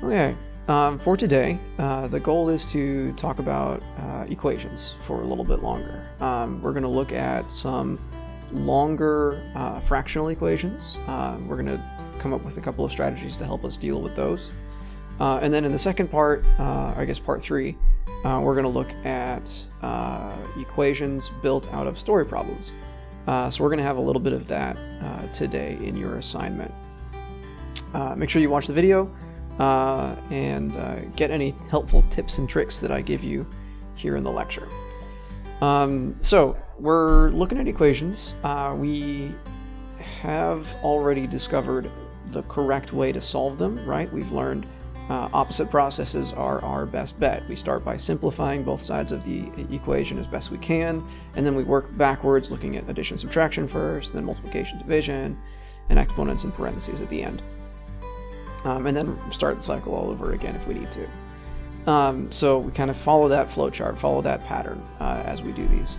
Okay, for today, the goal is to talk about equations for a little bit longer. We're going to look at some longer fractional equations. We're going to come up with a couple of strategies to help us deal with those. And then in the second part, I guess part 3, we're going to look at equations built out of story problems. So we're going to have a little bit of that today in your assignment. Make sure you watch the video and get any helpful tips and tricks that I give you here in the lecture. So we're looking at equations. We have already discovered the correct way to solve them, right? We've learned opposite processes are our best bet. We start by simplifying both sides of the equation as best we can, and then we work backwards, looking at addition, subtraction first, then multiplication, division, and exponents and parentheses at the end. And then start the cycle all over again if we need to. So we kind of follow that flowchart, follow that pattern as we do these.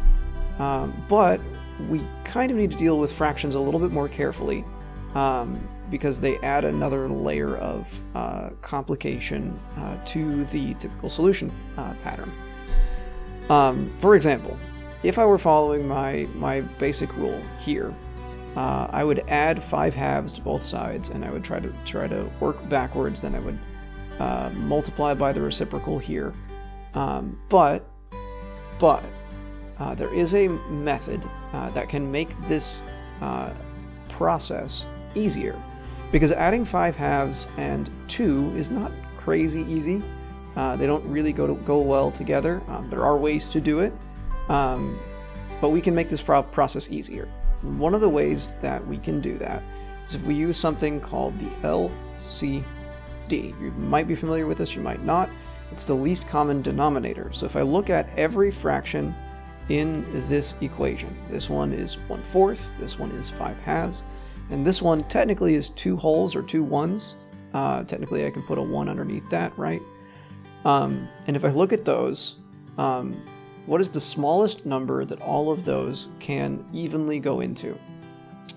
But we kind of need to deal with fractions a little bit more carefully because they add another layer of complication to the typical solution pattern. For example, if I were following my basic rule here, I would add 5 halves to both sides, and I would try to work backwards. Then I would multiply by the reciprocal here. But there is a method that can make this process easier, because adding 5 halves and 2 is not crazy easy. They don't really go well together. There are ways to do it, but we can make this process easier. One of the ways that we can do that is if we use something called the LCD. You might be familiar with this, you might not. It's the least common denominator. So if I look at every fraction in this equation, this one is 1/4, this one is 5 halves, and this one technically is 2 wholes or 2 ones. Technically I can put a 1 underneath that, right? And if I look at those, what is the smallest number that all of those can evenly go into?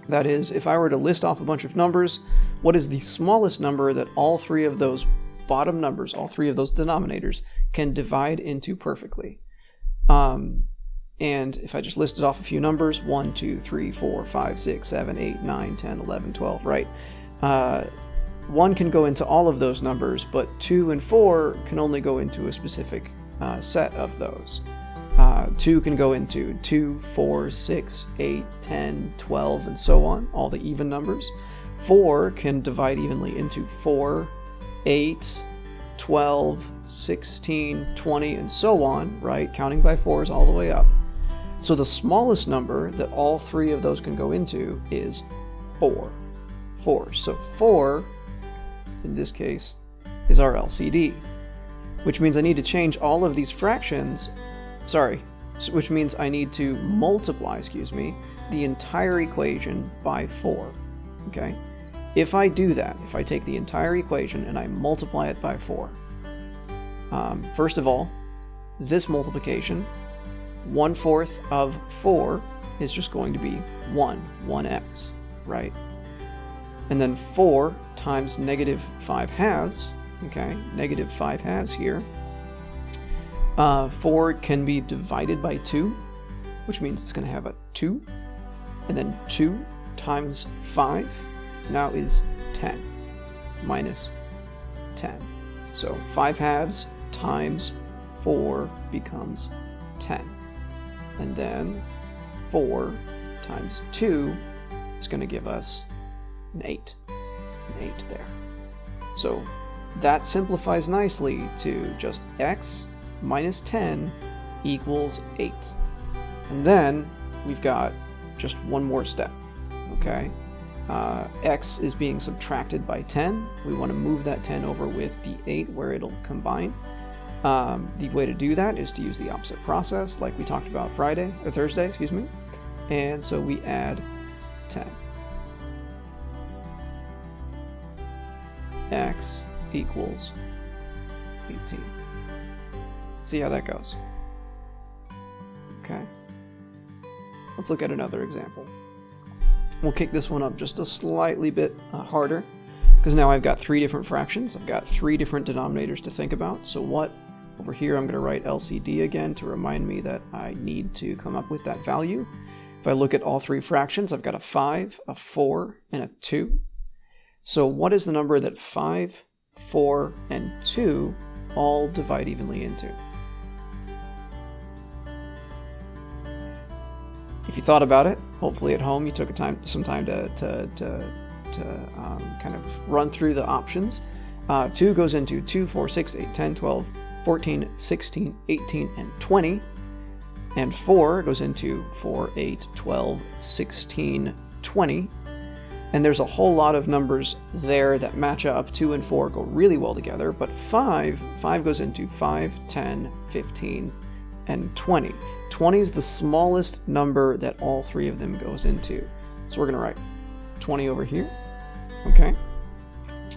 That is, if I were to list off a bunch of numbers, what is the smallest number that all 3 of those bottom numbers, all 3 of those denominators, can divide into perfectly? And if I just listed off a few numbers, 1, 2, 3, 4, 5, 6, 7, 8, 9, 10, 11, 12, right? 1 can go into all of those numbers, but 2 and 4 can only go into a specific set of those. 2 can go into 2, 4, 6, 8, 10, 12, and so on, all the even numbers. 4 can divide evenly into 4, 8, 12, 16, 20, and so on, right? Counting by 4s all the way up. So the smallest number that all 3 of those can go into is 4. 4. So 4, in this case, is our LCD, which means I need to change all of these fractions, which means I need to multiply, the entire equation by 4, okay? If I do that, if I take the entire equation and I multiply it by 4, first of all, this multiplication, 1/4 of 4 is just going to be 1x, right? And then 4 times negative 5 halves, okay, negative 5 halves here. 4 can be divided by 2, which means it's going to have a 2. And then 2 times 5 now is 10, minus 10. So 5 halves times 4 becomes 10. And then 4 times 2 is going to give us an 8. An 8 there. So that simplifies nicely to just x minus 10 equals 8. And then we've got just one more step, okay? X is being subtracted by 10. We want to move that 10 over with the 8 where it'll combine. The way to do that is to use the opposite process like we talked about Thursday, and so we add 10. X equals 18. See how that goes. Okay. Let's look at another example. We'll kick this one up just a slightly bit harder. because now I've got 3 different fractions. I've got 3 different denominators to think about. So what, over here I'm going to write LCD again to remind me that I need to come up with that value. If I look at all 3 fractions, I've got a 5, a 4, and a 2. So what is the number that 5, 4, and 2 all divide evenly into? If you thought about it, hopefully at home you took some time to kind of run through the options. 2 goes into 2, 4, 6, 8, 10, 12, 14, 16, 18, and 20. And 4 goes into 4, 8, 12, 16, 20. And there's a whole lot of numbers there that match up. 2 and 4 go really well together, but 5 goes into 5, 10, 15, and 20. 20 is the smallest number that all 3 of them goes into. So we're going to write 20 over here, okay?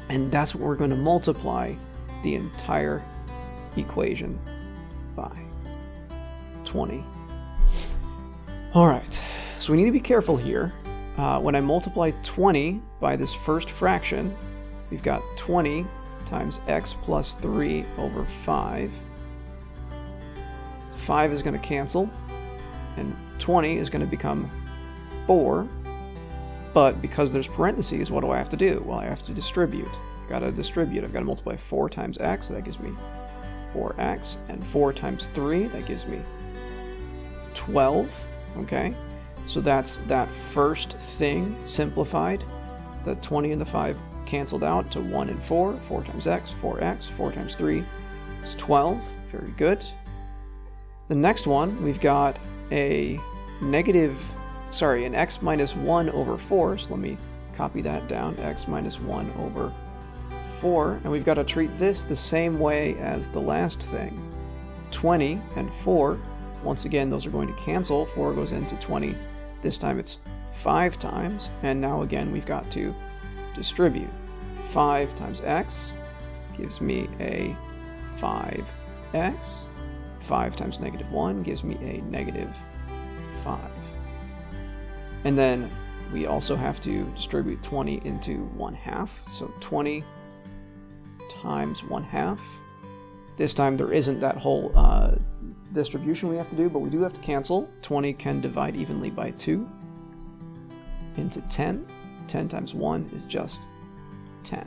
And that's what we're going to multiply the entire equation by, 20. All right, so we need to be careful here. When I multiply 20 by this first fraction, we've got 20 times x plus 3 over 5. 5 is going to cancel, and 20 is going to become 4. But because there's parentheses, what do I have to do? Well, I have to distribute. I've got to distribute. I've got to multiply 4 times x, that gives me 4x, and 4 times 3, that gives me 12, okay? So that's that first thing simplified. The 20 and the 5 canceled out to 1 and 4. 4 times x, 4x, 4 times 3 is 12. Very good. The next one, we've got an x minus 1 over 4. So let me copy that down, x minus 1 over 4. And we've got to treat this the same way as the last thing. 20 and 4, once again, those are going to cancel. 4 goes into 20. This time it's 5 times, and now again we've got to distribute. 5 times x gives me a 5x. 5 times negative 1 gives me a negative 5. And then we also have to distribute 20 into 1/2. So 20 times 1/2. This time there isn't that whole distribution we have to do, but we do have to cancel. 20 can divide evenly by 2 into 10. 10 times 1 is just 10.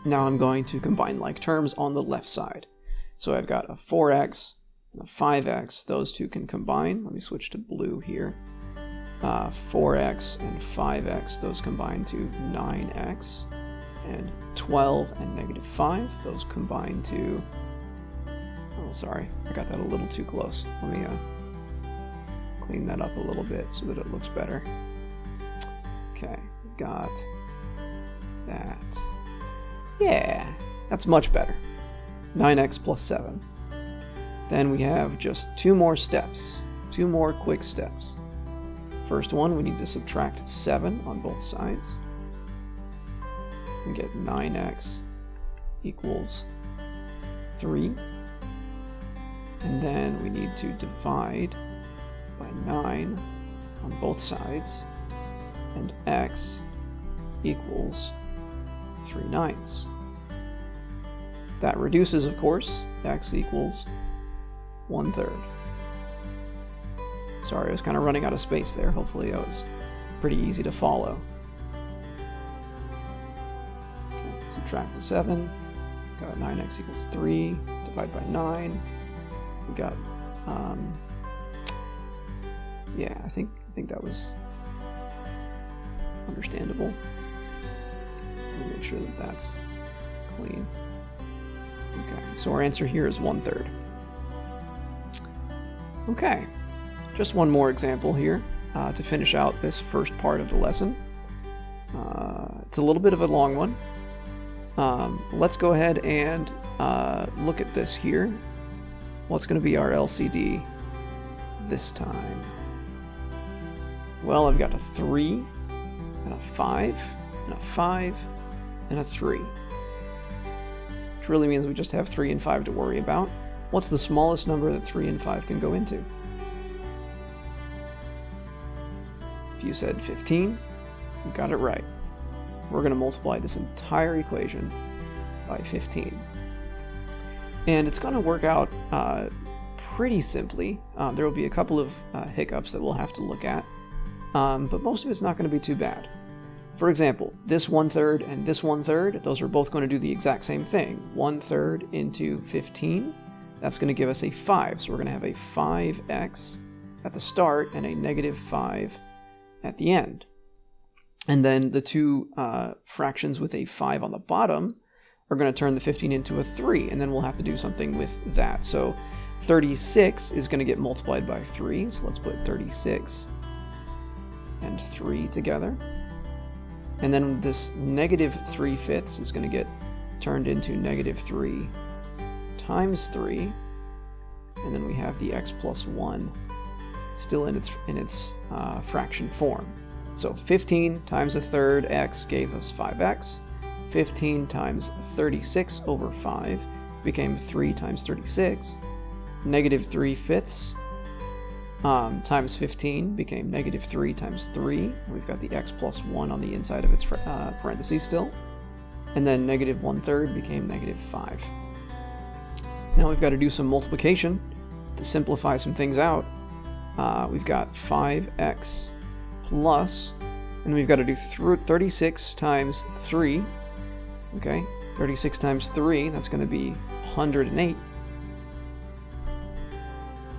Now I'm going to combine like terms on the left side. So I've got a 4x and a 5x. Those two can combine. Let me switch to blue here. 4x and 5x, those combine to 9x. And 12 and negative 5, those combine to... Oh, sorry, I got that a little too close. Let me clean that up a little bit so that it looks better. Okay, got that. Yeah, that's much better. 9x plus 7. Then we have just 2 more steps. 2 more quick steps. First one, we need to subtract 7 on both sides. We get 9x equals 3. And then we need to divide by 9 on both sides. And x equals 3/9. That reduces, of course. X equals 1/3. Sorry, I was kind of running out of space there. Hopefully it was pretty easy to follow. Okay, subtract the 7. Got 9x equals 3. Divide by 9. We got, yeah, I think that was understandable. Let me make sure that that's clean. Okay, so our answer here is 1/3. Okay, just one more example here to finish out this first part of the lesson. It's a little bit of a long one. Let's go ahead and look at this here. What's going to be our LCD this time? Well, I've got a 3, and a 5, and a 5, and a 3. Which really means we just have 3 and 5 to worry about. What's the smallest number that 3 and 5 can go into? If you said 15, you got it right. we're going to multiply this entire equation by 15. And it's going to work out pretty simply. There will be a couple of hiccups that we'll have to look at, but most of it's not going to be too bad. For example, this 1/3 and this 1/3, those are both going to do the exact same thing. 1/3 into 15, that's going to give us a 5. So we're going to have a 5x at the start and a -5 at the end. And then the two fractions with a 5 on the bottom are going to turn the 15 into a 3, and then we'll have to do something with that. So 36 is going to get multiplied by 3, so let's put 36 and 3 together. And then this -3/5 is going to get turned into -3 times 3, and then we have the x plus 1 still in its fraction form. So 15 times 1/3 x gave us 5x. 15 times 36 over 5 became 3 times 36. -3/5 times 15 became -3 times 3. We've got the x plus 1 on the inside of its parentheses still. And then -1/3 became -5. Now we've got to do some multiplication to simplify some things out. We've got 5x plus, and we've got to do 36 times 3. Okay, 36 times 3, that's going to be 108.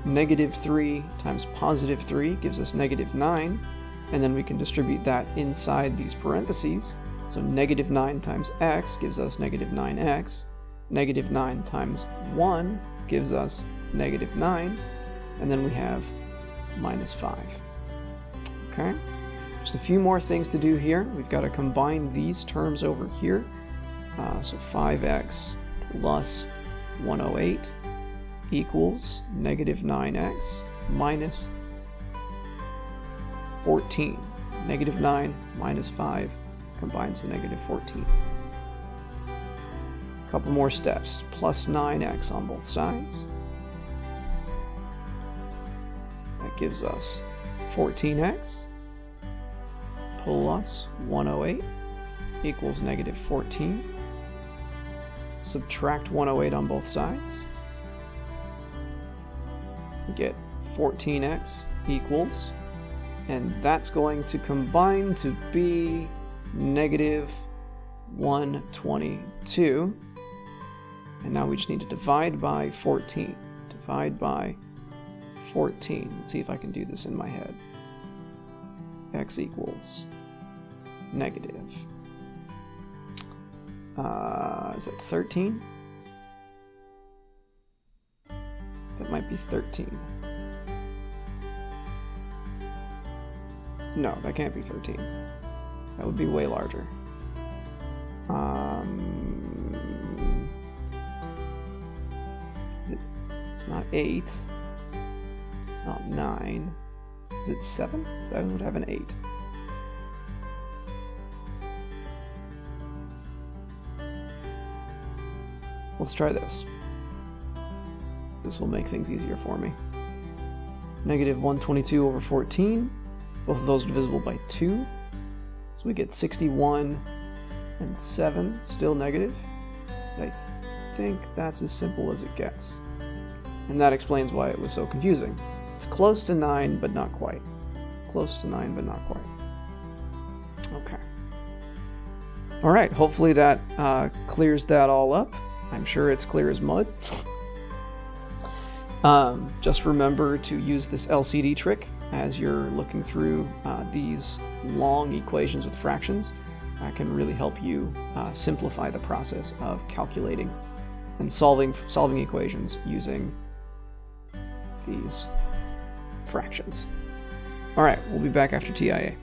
-3 times +3 gives us -9, and then we can distribute that inside these parentheses. So -9 times x gives us -9x. -9 times 1 gives us -9, and then we have -5. Okay, just a few more things to do here. We've got to combine these terms over here. So 5x plus 108 equals -9x minus 14. -9 minus 5 combines to -14. A couple more steps. Plus 9x on both sides. That gives us 14x plus 108 equals -14. Subtract 108 on both sides. We get 14x equals, and that's going to combine to be -122. And now we just need to divide by 14. Divide by 14. Let's see if I can do this in my head. X equals negative. Is it 13? That might be 13. No, that can't be 13. That would be way larger. It's not 8. It's not 9. Is it 7? 7 would have an 8. Let's try this. This will make things easier for me. -122 over 14. Both of those are divisible by 2. So we get 61 and 7, still negative. I think that's as simple as it gets. And that explains why it was so confusing. It's close to 9, but not quite. Close to 9, but not quite. Okay. Alright, hopefully that clears that all up. I'm sure it's clear as mud. Just remember to use this LCD trick as you're looking through these long equations with fractions. That can really help you simplify the process of calculating and solving equations using these fractions. All right, we'll be back after TIA.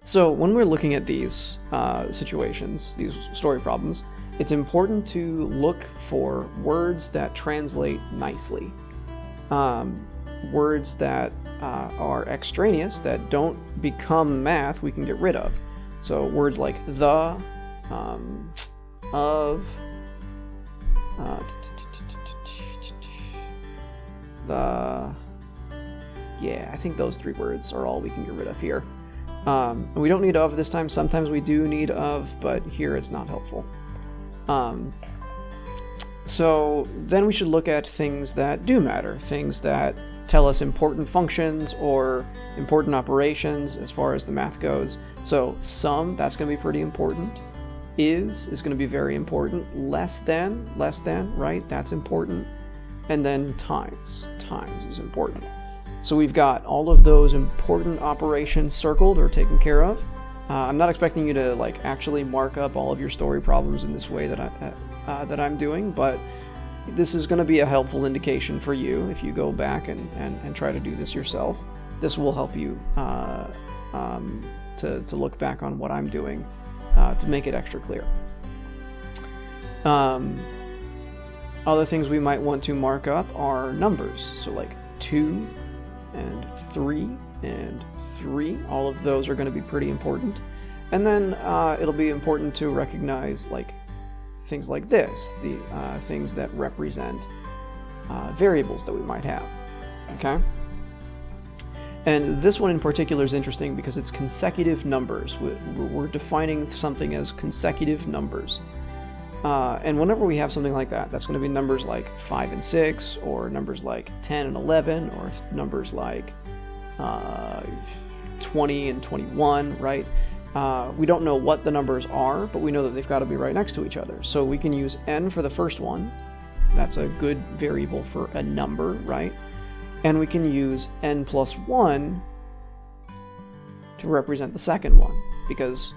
So when we're looking at these situations, these story problems, it's important to look for words that translate nicely. Words that are extraneous, that don't become math, we can get rid of. So words like the, of, the, yeah, I think those three words are all we can get rid of here. We don't need of this time. Sometimes we do need of, but here it's not helpful. So then we should look at things that do matter, things that tell us important functions or important operations as far as the math goes. So sum, that's going to be pretty important. Is going to be very important. Less than, right? That's important. And then times is important. So we've got all of those important operations circled or taken care of. I'm not expecting you to like actually mark up all of your story problems in this way that I'm doing, but this is going to be a helpful indication for you if you go back and try to do this yourself. This will help you to look back on what I'm doing to make it extra clear. Other things we might want to mark up are numbers. So like 2 and 3 and 3. All of those are going to be pretty important. And then it'll be important to recognize like things like this, the things that represent variables that we might have. Okay? And this one in particular is interesting because it's consecutive numbers. We're defining something as consecutive numbers. And whenever we have something like that, that's going to be numbers like 5 and 6, or numbers like 10 and 11, or numbers like 20 and 21, right? We don't know what the numbers are, but we know that they've got to be right next to each other. So we can use n for the first one. That's a good variable for a number, right? And we can use n plus 1 to represent the second one, because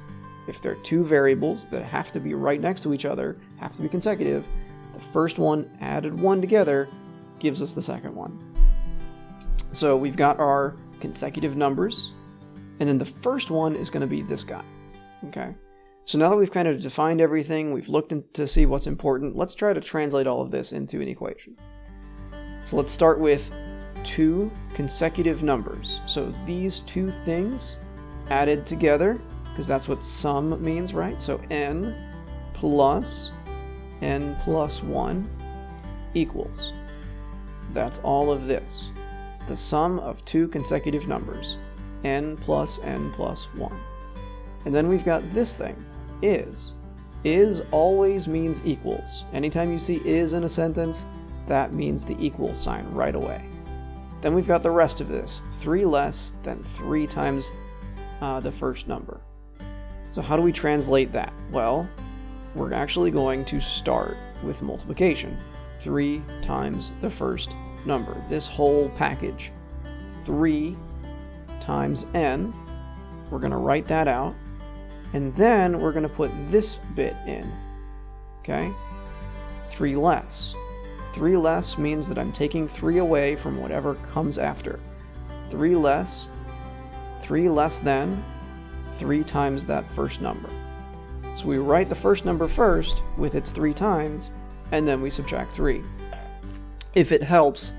if there are two variables that have to be right next to each other, have to be consecutive, the first one added 1 together gives us the second one. So we've got our consecutive numbers, and then the first one is going to be this guy. Okay? So now that we've kind of defined everything, we've looked to see what's important, let's try to translate all of this into an equation. So let's start with 2 consecutive numbers. So these two things added together, because that's what sum means, right? So n plus 1 equals. That's all of this. The sum of 2 consecutive numbers, n plus 1. And then we've got this thing, is. Is always means equals. Anytime you see is in a sentence, that means the equal sign right away. Then we've got the rest of this, 3 less than 3 times the first number. So how do we translate that? Well, we're actually going to start with multiplication. 3 times the first number. This whole package. 3 times n. We're going to write that out. And then we're going to put this bit in. Okay? 3 less. 3 less means that I'm taking 3 away from whatever comes after. 3 less than 3 times that first number. So we write the first number first with its 3 times, and then we subtract 3. If it helps,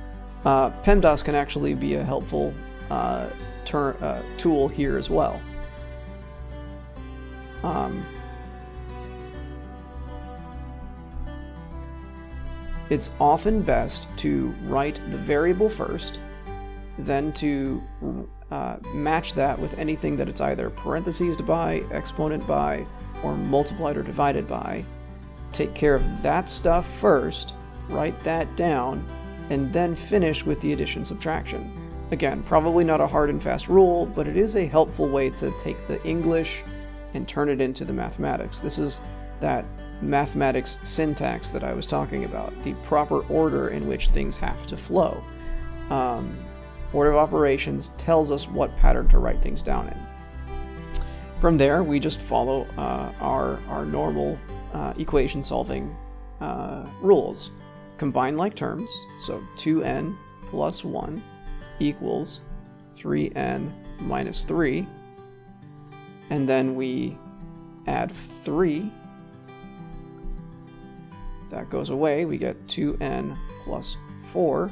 PEMDAS can actually be a helpful tool here as well. It's often best to write the variable first, then to match that with anything that it's either parentheses by, exponent by, or multiplied or divided by. Take care of that stuff first, write that down, and then finish with the addition subtraction. Again, probably not a hard and fast rule, but it is a helpful way to take the English and turn it into the mathematics. This is that mathematics syntax that I was talking about, the proper order in which things have to flow. Order of operations tells us what pattern to write things down in. From there, we just follow our normal equation solving rules. Combine like terms, so 2n plus 1 equals 3n minus 3. and then we add 3. That goes away. We get 2n plus 4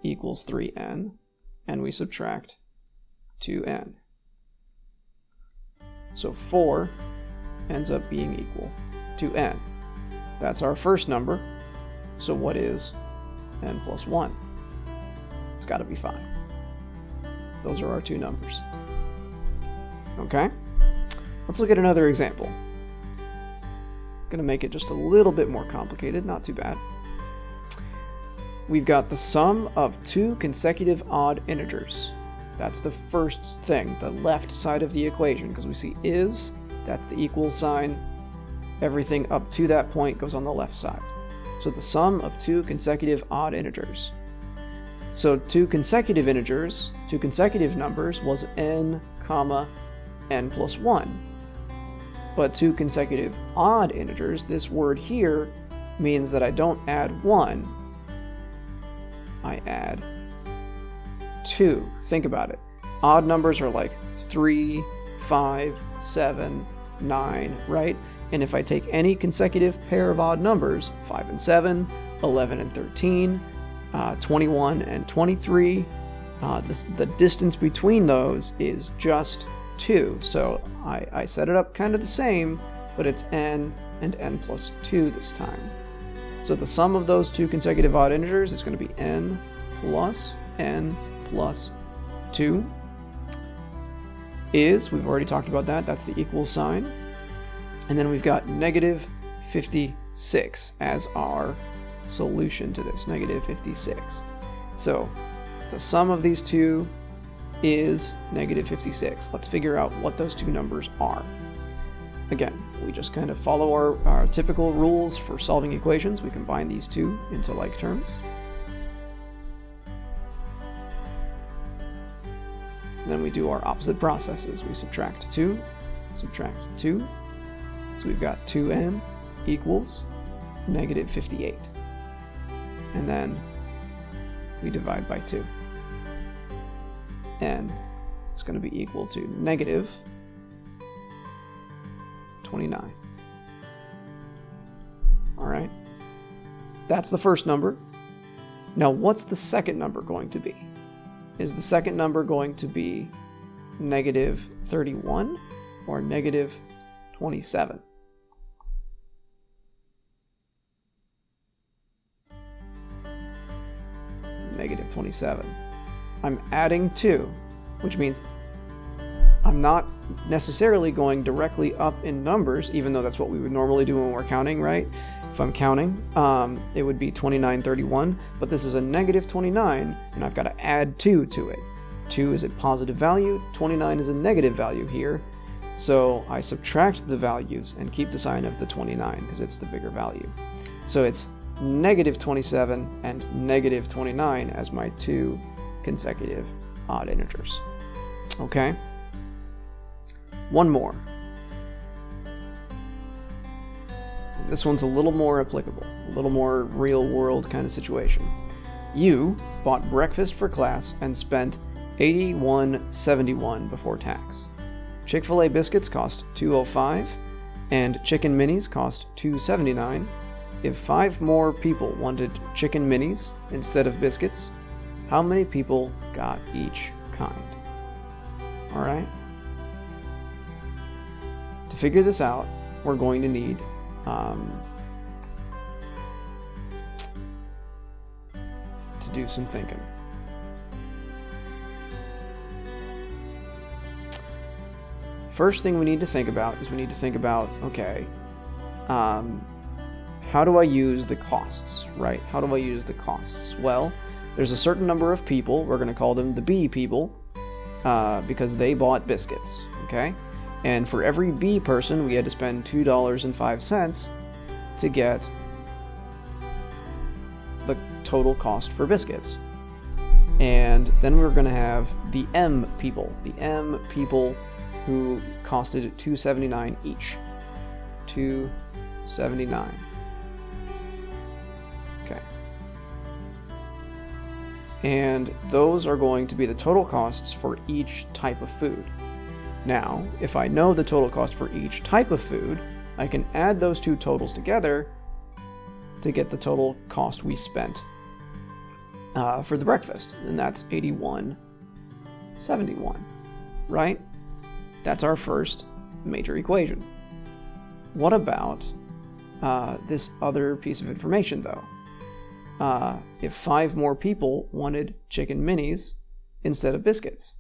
equals 3n, and we subtract 2n. So 4 ends up being equal to n. That's our first number. So what is n plus 1? It's got to be 5. Those are our two numbers. Okay? Let's look at another example. Going to make it just a little bit more complicated, not too bad. We've got the sum of 2 consecutive odd integers. That's the first thing, the left side of the equation, because we see is, that's the equal sign. Everything up to that point goes on the left side. So the sum of 2 consecutive odd integers. So 2 consecutive integers, 2 consecutive numbers was n, comma, n plus 1. But 2 consecutive odd integers, this word here means that I don't add 1, I add 2. Think about it. Odd numbers are like 3, 5, 7, 9, right? And if I take any consecutive pair of odd numbers, 5 and 7, 11 and 13, 21 and 23, the distance between those is just 2. So I set it up kind of the same, but it's n and n plus 2 this time. So the sum of those 2 consecutive odd integers is going to be n plus 2 is, we've already talked about that, that's the equal sign. And then we've got negative 56 as our solution to this, negative 56. So the sum of these two is negative 56. Let's figure out what those two numbers are. Again, we just kind of follow our typical rules for solving equations. We combine these two into like terms. And then we do our opposite processes. We subtract 2, subtract 2. So we've got 2n equals negative 58. And then we divide by 2. And it's going to be equal to negative 29. All right. That's the first number. Now, what's the second number going to be? Is the second number going to be negative 31 or negative 27? Negative 27. I'm adding 2, which means I'm not necessarily going directly up in numbers, even though that's what we would normally do when we're counting, right? If I'm counting, it would be 29, 31, but this is a negative 29, and I've got to add 2 to it. 2 is a positive value, 29 is a negative value here, so I subtract the values and keep the sign of the 29 because it's the bigger value. So it's negative 27 and negative 29 as my 2 consecutive odd integers. Okay? One more. This one's a little more applicable, a little more real world kind of situation. You bought breakfast for class and spent $81.71 before tax. Chick-fil-A biscuits cost $2.05 and chicken minis cost $2.79. If 5 more people wanted chicken minis instead of biscuits, how many people got each kind? All right? To figure this out, we're going to need to do some thinking. First thing we need to think about is okay, how do I use the costs, right? How do I use the costs? Well, there's a certain number of people, we're going to call them the B people, because they bought biscuits, okay? And for every B person, we had to spend $2.05 to get the total cost for biscuits. And then we were going to have the M people who costed $2.79 each. $2.79. Okay. And those are going to be the total costs for each type of food. Now, if I know the total cost for each type of food, I can add those two totals together to get the total cost we spent for the breakfast, and that's $81.71, right? That's our first major equation. What about this other piece of information, though? If 5 more people wanted chicken minis instead of biscuits.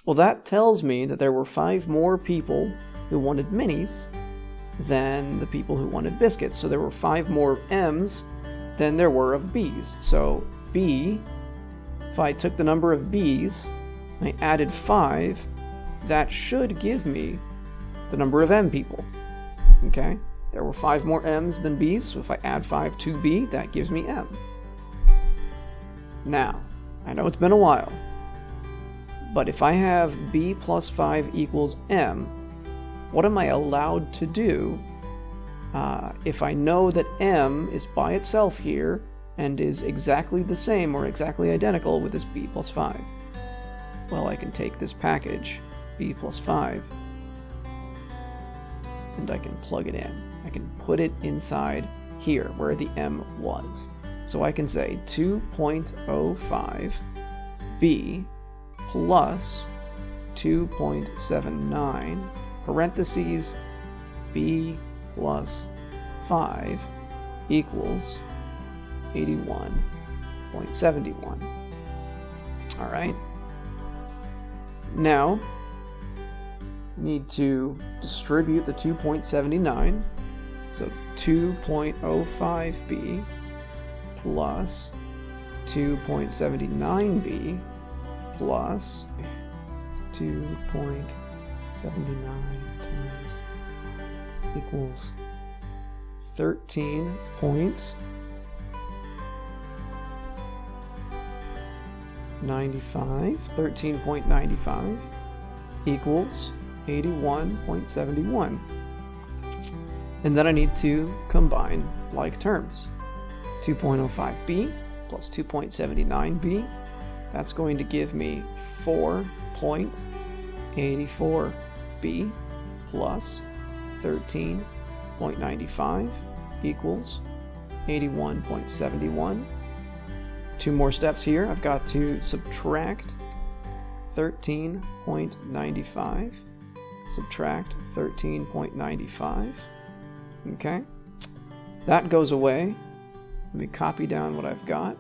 Well, that tells me that there were 5 more people who wanted minis than the people who wanted biscuits. So there were 5 more M's than there were of B's. So B, if I took the number of B's, I added 5, that should give me the number of M people. Okay? There were 5 more M's than B's, so if I add 5 to B, that gives me M. Now, I know it's been a while, but if I have B plus 5 equals M, what am I allowed to do if I know that M is by itself here and is exactly the same or exactly identical with this B plus 5? Well, I can take this package, B plus 5, and I can plug it in. I can put it inside here where the M was. So I can say 2.05 B plus 2.79 parentheses B plus 5 equals 81.71. All right. Now, need to distribute the 2.79. So 2.05B plus 2.79B plus 2.79 times equals 13.95 equals 81.71. And then I need to combine like terms. 2.05b plus 2.79b, that's going to give me 4.84b plus 13.95 equals 81.71. 2 more steps here. I've got to subtract 13.95, subtract 13.95. Okay, that goes away. Let me copy down what I've got.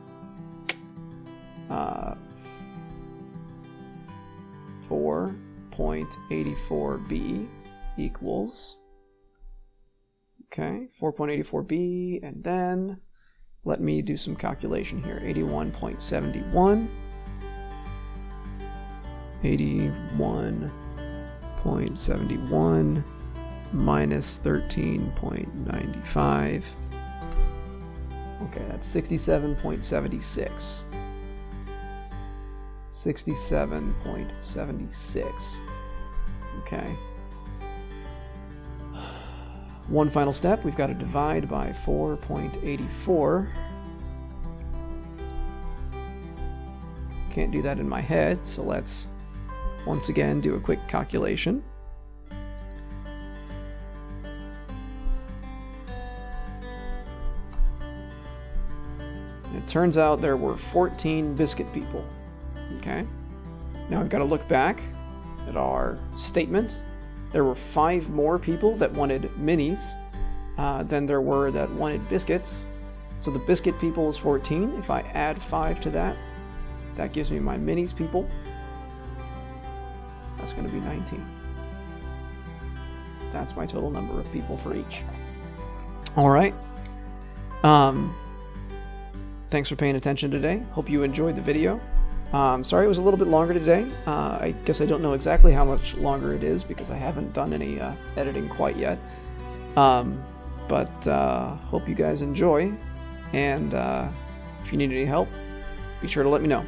4.84b equals, okay, 4.84b, and then let me do some calculation here. 81.71. 81.71 minus 13.95. Okay, that's 67.76. 67.76. Okay. One final step, we've got to divide by 4.84. Can't do that in my head, so let's once again do a quick calculation. It turns out there were 14 biscuit people. Okay. Now I've got to look back at our statement. There were 5 more people that wanted minis than there were that wanted biscuits. So the biscuit people is 14. If I add 5 to that, that gives me my minis people. That's going to be 19. That's my total number of people for each. All right. Thanks for paying attention today. Hope you enjoyed the video. Sorry it was a little bit longer today. I guess I don't know exactly how much longer it is because I haven't done any editing quite yet. But hope you guys enjoy. And if you need any help, be sure to let me know.